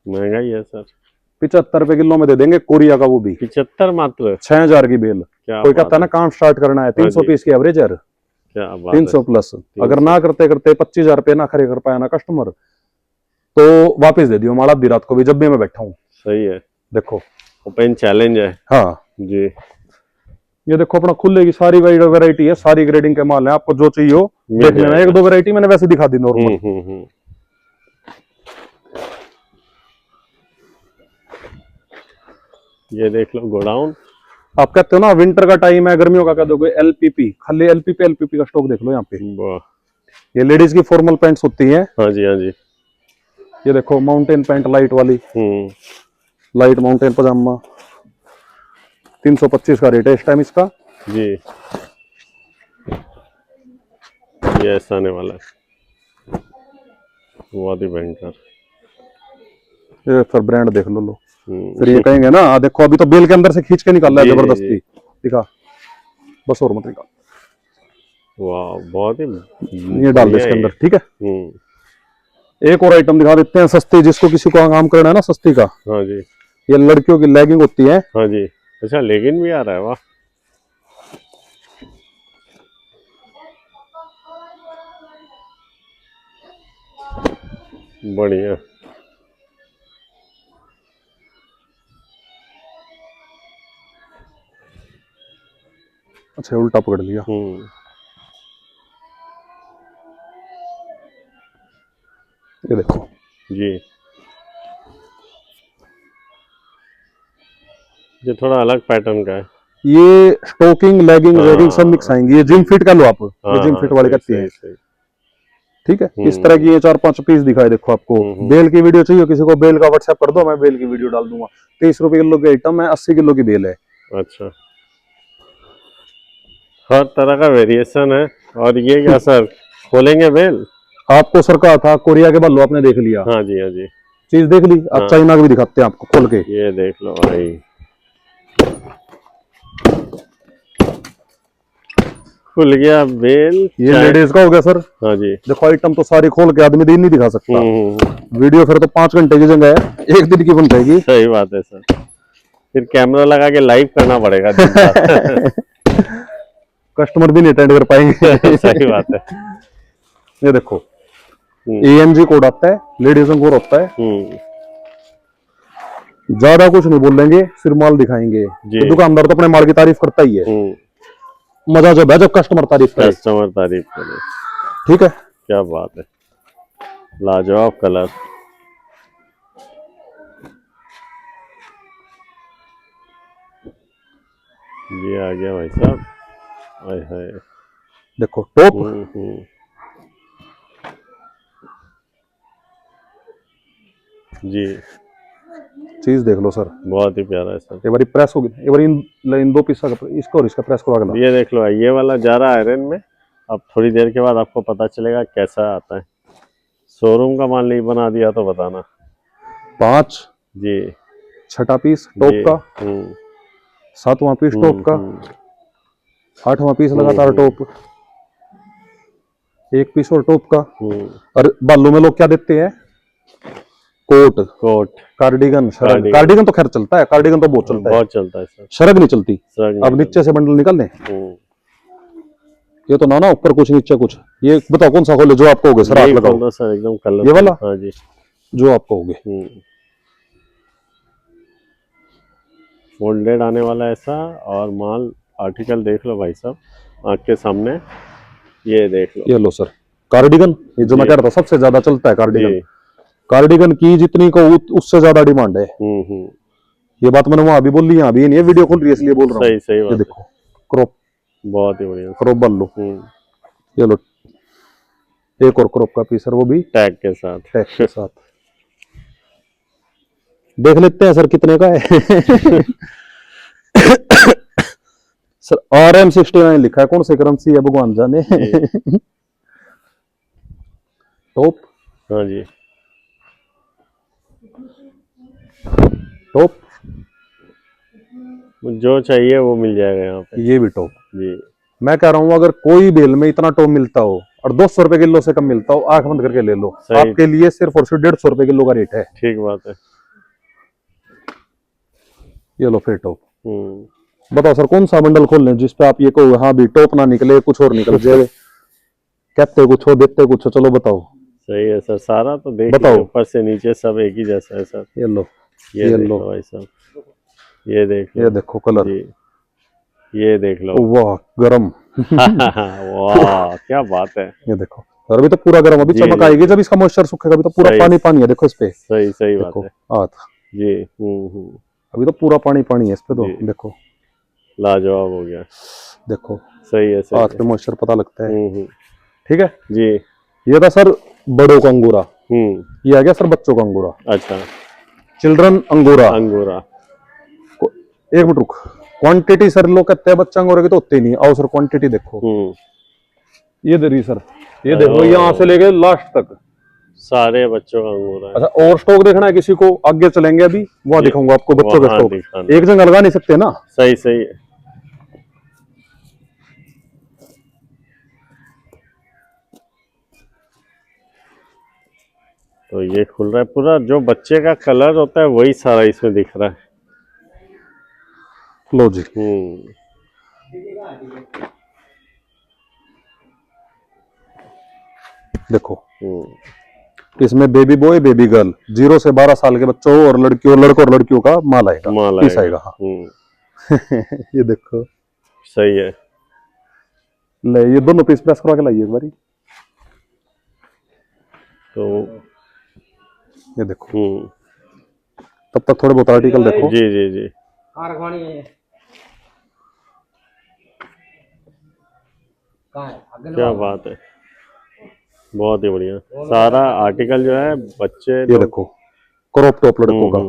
B: महंगा ही है सर।
A: 75 रुपए किलो में दे देंगे कोरिया का, वो भी
B: 75 मात्र।
A: 6000 की बेल। कोई कहता ना काम स्टार्ट करना है, 300 पीस की एवरेज है, 300 प्लस। अगर ना करते करते 25,000 रुपए ना खरीद कर पाया ना कस्टमर, तो वापस दे दियो माल आधी रात को भी, जब भी मैं बैठा हूँ।
B: सही है।
A: देखो
B: ओपन चैलेंज है।
A: हाँ
B: जी।
A: ये देखो अपना खुले की सारी वैरायटी है, सारी ग्रेडिंग के माल है, आपको जो चाहिए हो देख लेना। एक दो वैरायटी मैंने वैसे दिखा दी नॉर्मल।
B: ये देख लो गोडाउन।
A: आप कहते हो ना विंटर का टाइम है, गर्मियों का कह दोगे LPP, खाली LPP का स्टॉक देख लो यहाँ पे। ये लेडीज की फॉर्मल पैंट्स होती हैं।
B: हाँ जी हाँ जी।
A: ये देखो माउंटेन पैंट लाइट वाली, लाइट माउंटेन पजामा, 325 का रेट है इस टाइम इसका
B: जी। ये ऐसा आने वाला है, बहुत ही भयंकर।
A: ये फिर ब्रांड देख लो। फिर ये कहेंगे ना देखो अभी तो बेल के अंदर से खींच के निकाल रहा है जबरदस्ती, दिखा बस और मत निकाल।
B: वाह बहुत ही,
A: ये डाल दे इसके अंदर, ठीक है। एक और आइटम दिखा देते हैं सस्ती, जिसको किसी को काम करना है ना सस्ती का।
B: हाँ जी।
A: ये लड़कियों की लेगिंग होती है।
B: हाँ जी। अच्छा लेगिंग भी आ रहा है, वाह बढ़िया।
A: अच्छा उल्टा पकड़ लिया। ये देखो
B: जी, ये थोड़ा अलग पैटर्न का है।
A: ये स्टोकिंग लेगिंग रेगिंग सब मिक्स आएंगी। ये जिम फिट का लो आप, ये जिम फिट वाले कहते हैं, ठीक है। इस तरह की ये 4-5 पीस दिखाए देखो आपको। बेल की वीडियो चाहिए किसी को, बेल का व्हाट्सएप कर दो, मैं बेल की वीडियो डाल दूंगा। 30 रुपए किलो की आइटम है, 80 किलो की बेल है।
B: अच्छा हर तरह का वेरिएशन है। और ये क्या सर खोलेंगे बेल?
A: आपको सर कहा था कोरिया के बल्लो आपने देख लिया।
B: हाँ जी हाँ जी,
A: चीज देख ली। अब चाइना की भी दिखाते हैं आपको खोल के।
B: ये देख लो भाई, खुल गया बेल।
A: ये लेडीज का हो गया सर।
B: हाँ जी।
A: देखो आइटम तो सारी खोल के आदमी दिन नहीं दिखा सकता। वीडियो फिर तो 5 घंटे की जगह है 1 दिन की बन जाएगी।
B: सही बात है सर, फिर कैमरा लगा के लाइव करना पड़ेगा
A: कस्टमर भी नहीं अटेंड कर पाएंगे।
B: सही बात है।
A: ये देखो AMG कोड आता है, लेडीज कोड होता है। ज्यादा कुछ नहीं बोलेंगे, सिर्फ माल दिखाएंगे। तो दुकानदार तो अपने माल की तारीफ करता ही है। मजा जब है जब कस्टमर तारीफ करे।
B: कस्टमर तारीफ करे,
A: ठीक है।
B: क्या बात है, लाजवाब कलर। ये आ गया भाई साहब, हाय हाय।
A: देखो टॉप,
B: जी
A: चीज देख लो सर,
B: बहुत ही प्यारा है सर।
A: एक बार प्रेस होगी, एक बार इन 2 पीस का इसको और इसका प्रेस करवा के।
B: ये देख लो, ये वाला जा रहा है आयरन में। अब थोड़ी देर के बाद आपको पता चलेगा कैसा आता है। शोरूम का माल नहीं बना दिया तो बताना।
A: 5
B: जी,
A: 6वां पीस टॉप का, 7वां पीस टॉप का, 8वां पीस लगातार टॉप, 1 पीस और टॉप का। और बालों में लोग क्या देते हैं? Coat, cardigan, शरग। कार्डिगन तो खैर चलता है, कार्डिगन तो बहुत चलता है,
B: बहुत चलता है सर।
A: शरग नहीं चलती। अब नीचे से बंडल निकाल लें। ये तो ना ऊपर कुछ नीचे कुछ। ये बताओ कौन सा खोले जो आपको होगे सर, आप लगाओ
B: सर एकदम कलर
A: ये वाला।
B: हाँ जी,
A: जो आपको होगे
B: फोल्डेड आने वाला ऐसा। और माल आर्टिकल देख लो भाई साहब आँख के सामने, ये देख लो।
A: ये लो सर कार्डिगन, ये जो मैं कह रहा था सबसे ज्यादा चलता है कार्डिगन।
B: जी।
A: कार्डिगन की जितनी को उससे ज्यादा डिमांड है। ये बात मैंने वहां भी बोली, यहाँ भी नहीं है, वीडियो खोल रही है इसलिए बोल रहा हूँ।
B: सही सही
A: ये
B: बात
A: देखो क्रॉप,
B: बहुत ही बढ़िया
A: क्रॉप बन लो। ये लो एक और क्रॉप का पीस सर, वो भी
B: टैग के साथ।
A: टैग के साथ। देख लेते हैं सर कितने का है। सर RM69 लिखा है, कौन सी करेंसी है भगवान जाने। टॉप,
B: हाँ जी
A: टॉप
B: जो चाहिए वो मिल जाएगा यहाँ पे।
A: ये भी टॉप
B: जी।
A: मैं कह रहा हूँ अगर कोई बेल में इतना टॉप मिलता हो और 200 रुपए किलो से कम मिलता हो, आंख बंद करके ले लो। आपके लिए सिर्फ और सिर्फ 150 रुपए किलो का रेट है।
B: ठीक बात है।
A: ये लो फिर टॉप। बताओ सर कौन सा बंडल खोल लें जिसपे आप ये कहो हाँ भी टॉप ना निकले कुछ और निकल जाए। कहते कुछ हो देते कुछ हो, चलो बताओ।
B: सही है सर, सारा तो देख
A: बताओ
B: ऊपर से नीचे सब एक ही जैसा है सर।
A: ये लो,
B: ये देख लो भाई साहब, ये देख लो,
A: ये देखो कलर
B: जी, ये देख लो।
A: वाह गरम।
B: वाह क्या बात है।
A: ये देखो और अभी तो पूरा गर्म, अभी चमक आएगी जब इसका मॉइस्चर सूखेगा। अभी तो पूरा पानी पानी है, देखो इस पे।
B: सही सही बात है।
A: हाथ
B: जी।
A: अभी तो पूरा पानी पानी है इस पे तो। देखो
B: लाजवाब हो गया।
A: देखो
B: सही है, सही
A: हाथ पे मॉइस्चर पता लगता है। ठीक है
B: जी।
A: ये था सर बड़ों का अंगूरा। ये आ गया सर बच्चों का अंगूरा।
B: अच्छा,
A: चिल्ड्रन अंगूरा।
B: अंगूरा
A: एक मिनट रुक, क्वांटिटी सर लोग कहते हैं बच्चा अंगूरा की तो होते नहीं। आओ सर क्वांटिटी देखो। ये दे रही सर, ये देखो यहाँ से लेके लास्ट तक
B: सारे बच्चों का अंगूरा है।
A: अच्छा और स्टॉक देखना है किसी को, आगे चलेंगे अभी वहां दिखाऊंगा आपको बच्चों का स्टॉक। एक जगह लगा नहीं सकते ना।
B: सही सही है। तो ये खुल रहा है पूरा, जो बच्चे का कलर होता है वही सारा इसमें दिख रहा है।
A: लो जी। देखो इसमें बेबी बॉय बेबी गर्ल 0 से 12 साल के बच्चों और लड़कियों लड़कों का माल आएगा, पीस आएगा। हाँ। ये देखो
B: सही है।
A: ले ये दोनों पीस प्रेस करवा के लाइए एक बारी।
B: तो
A: ये देखो तब तक थोड़े बहुत आर्टिकल देखो।
B: जी जी जी। क्या बात है, बहुत ही बढ़िया। सारा आर्टिकल जो है बच्चे।
A: ये देखो क्रॉप टॉप लड़कों का।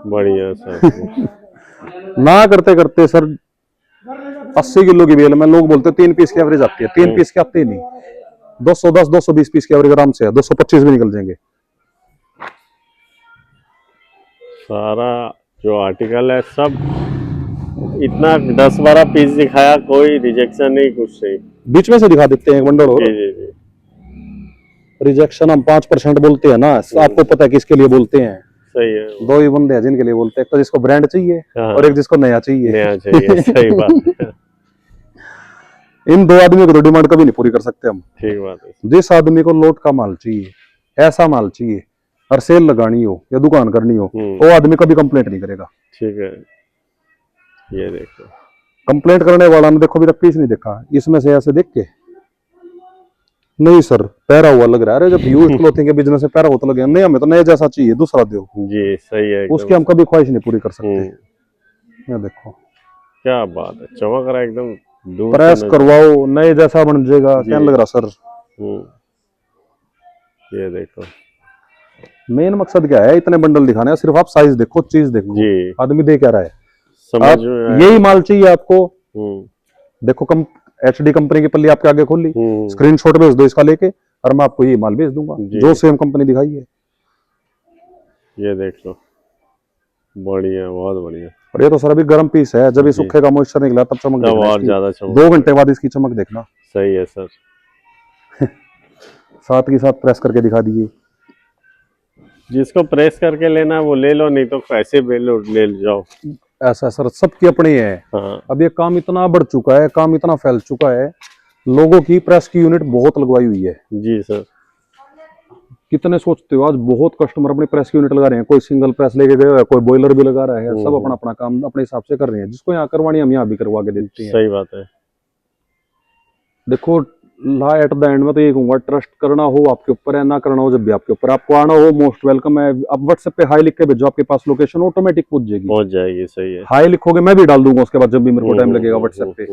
B: बढ़िया सर।
A: ना करते करते सर 80 किलो की बेल में लोग बोलते 3 पीस की एवरेज आती है। 3 पीस की आती ही नहीं। 210 220 पीस की एवरेज आराम से है, 225 भी निकल जाएंगे।
B: सारा जो आर्टिकल है सब इतना 10-12 पीस दिखाया, कोई रिजेक्शन नहीं कुछ नहीं।
A: बीच में से दिखा देते हैं एक बंडल और।
B: जी जी जी।
A: रिजेक्शन हम 5% बोलते हैं ना, आपको पता है किसके लिए बोलते हैं।
B: सही है।
A: 2 ही बंदे हैं जिनके लिए बोलते हैं, एक तो जिसको ब्रांड चाहिए और एक जिसको नया चाहिए।
B: नया चाहिए। सही बात है।
A: इन 2 आदमियों को तो डिमांड कभी नहीं पूरी कर सकते हम।
B: ठीक बात है।
A: जिस आदमी को लोट का माल चाहिए, ऐसा माल चाहिए और सेल लगानी हो या दुकान करनी हो, वो आदमी कभी कंप्लेंट नहीं करेगा।
B: ठीक है। ये देखो
A: कंप्लेंट करने वाला ने देखो अभी तक पीस नहीं देखा इसमें से, ऐसे देख के नहीं सर पैरा हुआ लग रहा है। जब यूज क्लोथिंग के बिजनेस में पैरा होता लगे नहीं, हमें तो नया जैसा चाहिए दूसरा दो।
B: जी सही है।
A: उसकी हम कभी ख्वाहिश नहीं पूरी कर सकते। ये देखो
B: क्या बात है, चमक रहा है एकदम।
A: प्रेस करवाओ नए जैसा बन जाएगा। क्या लग रहा सर।
B: ये देखो
A: मेन मकसद क्या है इतने बंडल दिखाने, सिर्फ आप साइज देखो, चीज देखो आदमी दे क्या रहा है।
B: समझ
A: यही माल चाहिए आपको, देखो HD कंपनी की पल्ली आपके आगे खोल ली, स्क्रीनशॉट भेज दो इसका लेके और मैं आपको ये माल भेज दूंगा जो सेम कंपनी दिखाई है।
B: ये देख लो, बढ़िया, बहुत बढ़िया।
A: और ये तो सर अभी गर्म पीस है, जब ये सूखेगा मॉइस्चर निकला तब चमक देखना,
B: और ज्यादा चमक।
A: 2 घंटे बाद इसकी चमक देखना।
B: सही है सर।
A: साथ के साथ प्रेस करके दिखा दिए।
B: जिसको प्रेस करके लेना वो ले लो, नहीं तो पैसे ले जाओ।
A: ऐसा सर सबकी अपनी है।
B: हाँ
A: अब ये काम इतना बढ़ चुका है, काम इतना फैल चुका है, लोगों की प्रेस की यूनिट बहुत लगवाई हुई है।
B: जी सर।
A: कितने सोचते हो, आज बहुत कस्टमर अपनी प्रेस की यूनिट लगा रहे हैं, कोई सिंगल प्रेस लेके गए हैं, कोई बॉयलर भी लगा रहा है, सब अपना अपना काम अपने हिसाब से कर रहे हैं। जिसको यहाँ करवानी हम यहाँ भी करवा के देते हैं।
B: सही बात है।
A: देखो ला एट द एंड में तो ये कहूंगा, ट्रस्ट करना हो आपके ऊपर है, ना करना हो जब भी आपके ऊपर। आपको आना हो मोस्ट वेलकम है। आप व्हाट्सएप पे हाई लिख के भेजो, आपके पास लोकेशन ऑटोमेटिक पहुंच जाएगी।
B: सही है।
A: हाई लिखोगे मैं भी डाल दूंगा उसके बाद, जब भी मेरे को टाइम लगेगा व्हाट्सएप पे।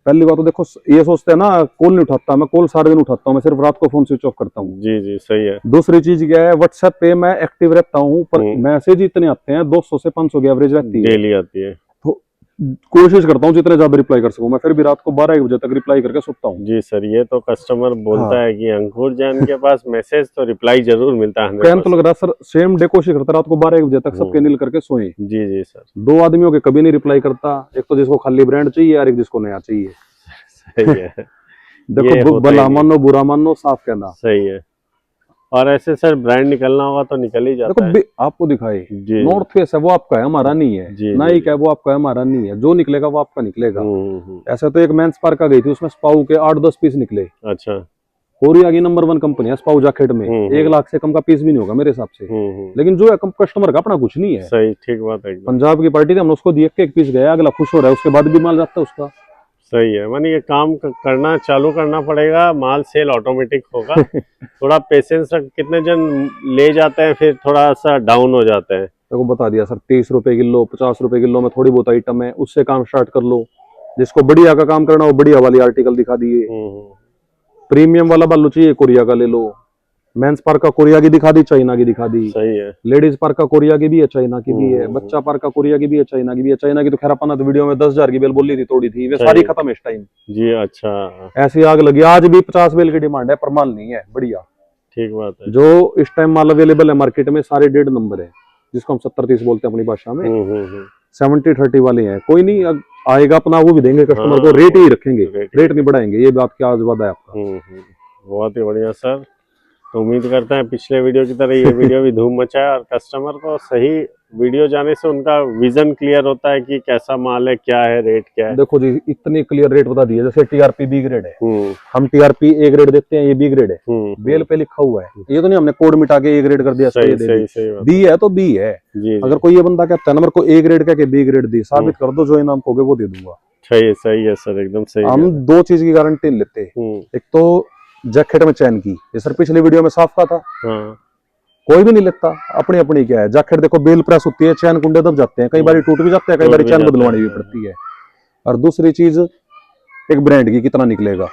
A: पहली बात तो देखो ये सोचते हैं ना कॉल नहीं उठाता, मैं कॉल सारे दिन उठाता हूँ, मैं सिर्फ रात को फोन स्विच ऑफ करता हूँ।
B: जी जी सही है।
A: दूसरी चीज क्या है, व्हाट्सएप पे मैं एक्टिव रहता हूँ, पर मैसेज इतने आते हैं 200 से 500 की एवरेज रहती है,
B: डेली आती है।
A: तो कोशिश करता हूँ जितने ज्यादा रिप्लाई कर सकूं। मैं फिर भी रात को 12-1 बजे तक रिप्लाई करके सोता हूँ।
B: जी सर, ये तो कस्टमर बोलता है कि अंकुर जैन के पास मैसेज तो रिप्लाई जरूर मिलता है।
A: कहने तो लग रहा है सर, सेम डे कोशिश करता रात को 12-1 बजे तक सबके नील करके सोए।
B: जी जी सर।
A: 2 आदमियों के कभी नहीं रिप्लाई करता, एक तो जिसको खाली ब्रांड चाहिए और एक जिसको नया चाहिए।
B: सही है।
A: देखो भला मानो बुरा मानो, साफ कहना।
B: सही है। और ऐसे सर ब्रांड निकलना होगा तो निकल ही जाता है।
A: देखो आपको दिखाए नॉर्थ फेस है वो आपका है, हमारा नहीं है। नाइक है वो आपका है, हमारा नहीं है। जो निकलेगा वो आपका निकलेगा। ऐसे तो एक मेंस पार्का गई थी, उसमें स्पाउ के 8-10 पीस निकले।
B: अच्छा।
A: कोरिया की नंबर 1 कंपनी है स्पाउ जैकेट में, 1 लाख से कम का पीस भी नहीं होगा मेरे हिसाब से। लेकिन जो है कस्टमर का अपना कुछ नहीं है।
B: सही, ठीक बात है।
A: पंजाब की पार्टी थी, हमने उसको दिए एक पीस गया, अगला खुश हो रहा है, उसके बाद भी माल जाता है उसका।
B: सही है। मानी ये काम करना चालू करना पड़ेगा, माल सेल ऑटोमेटिक होगा। थोड़ा पेशेंस रख, कितने जन ले जाते हैं फिर थोड़ा सा डाउन हो जाते हैं।
A: देखो बता दिया सर, 30 रुपए किलो 50 रुपए किलो में थोड़ी बहुत आइटम है, उससे काम स्टार्ट कर लो। जिसको बढ़िया का काम करना हो बढ़िया वाली आर्टिकल दिखा दिए। प्रीमियम वाला बालू चाहिए कोरिया का ले लो। मेंस पार्क का कोरिया की दिखा दी, चाइना की दिखा दी।
B: सही है।
A: लेडीज पार्क का कोरिया की भी है, चाइना की भी है। बच्चा पार्क का कोरिया की भी है, चाइना की भी है। चाइना की तो खैर अपना तो वीडियो में 10,000 की बेल बोली थी, तोड़ी थी, वे सारी खत्म है इस टाइम।
B: जी अच्छा।
A: ऐसी आग लगी, आज भी 50 बेल की डिमांड है पर माल नहीं है बढ़िया।
B: ठीक बात है।
A: जो इस टाइम माल अवेलेबल है मार्केट में सारे 1.5 नंबर है, जिसको हम 70-30 बोलते हैं अपनी भाषा में। 70-30 वाले हैं। कोई नहीं आएगा अपना वो भी देंगे कस्टमर को, रेट ही रखेंगे, रेट नहीं बढ़ाएंगे। ये बात क्या आज वादा है आपका।
B: बहुत ही बढ़िया सर। तो उम्मीद करते हैं पिछले वीडियो की तरह ये वीडियो भी धूम मचाए और कस्टमर को सही वीडियो जाने से उनका विजन क्लियर होता है कि कैसा माल है, क्या है, रेट क्या है।
A: देखो जी इतनी क्लियर रेट बता दिए, जैसे टीआरपी बी ग्रेड है, हम टीआरपी ए ग्रेड देते हैं, ये बी ग्रेड है। बेल पे लिखा हुआ है, ये तो नहीं हमने कोड मिटा के ए ग्रेड कर दिया।
B: सही
A: बी है तो बी है। अगर कोई ये बंदा कहता है ना मेरे को ए ग्रेड कह के बी ग्रेड दी, साबित कर दो, जो इनाम कहोगे वो दे दूंगा।
B: सही है सर, एकदम सही।
A: हम 2 चीज की गारंटी लेते हैं, एक तो जैकेट में चैन की, ये सर पिछले वीडियो में साफ कहा था। कोई भी नहीं लेता, अपनी अपनी क्या है। जैकेट देखो बेल प्रेस होती है, चैन कुंडे दब जाते हैं, कई बार टूट भी जाते हैं, कई बार चैन बदलवानी भी पड़ती है। और दूसरी चीज एक ब्रांड की कितना निकलेगा।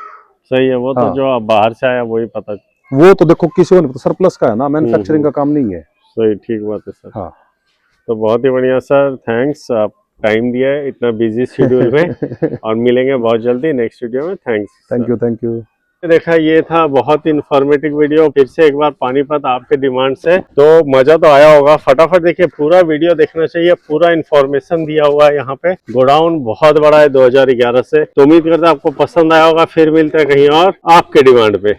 B: सही है। वो तो जो आप बाहर से आया वही पता,
A: वो तो देखो किसी को नहीं पता, सरप्लस का है ना, मैन्युफैक्चरिंग का काम नहीं है।
B: सही, ठीक बात है सर।
A: हाँ
B: तो बहुत ही बढ़िया सर, थैंक्स, आप टाइम दिया है इतना बिजी शेड्यूल में। और मिलेंगे बहुत जल्दी नेक्स्ट वीडियो में। Thank you. देखा, ये था बहुत ही इंफॉर्मेटिव वीडियो। फिर से एक बार पानीपत आपके डिमांड से, तो मजा तो आया होगा। फटाफट देखिए, पूरा वीडियो देखना चाहिए, पूरा इन्फॉर्मेशन दिया हुआ है यहाँ पे। गोडाउन बहुत बड़ा है 2011 से। तो उम्मीद करता है आपको पसंद आया होगा। फिर मिलते हैं कहीं और आपके डिमांड पे।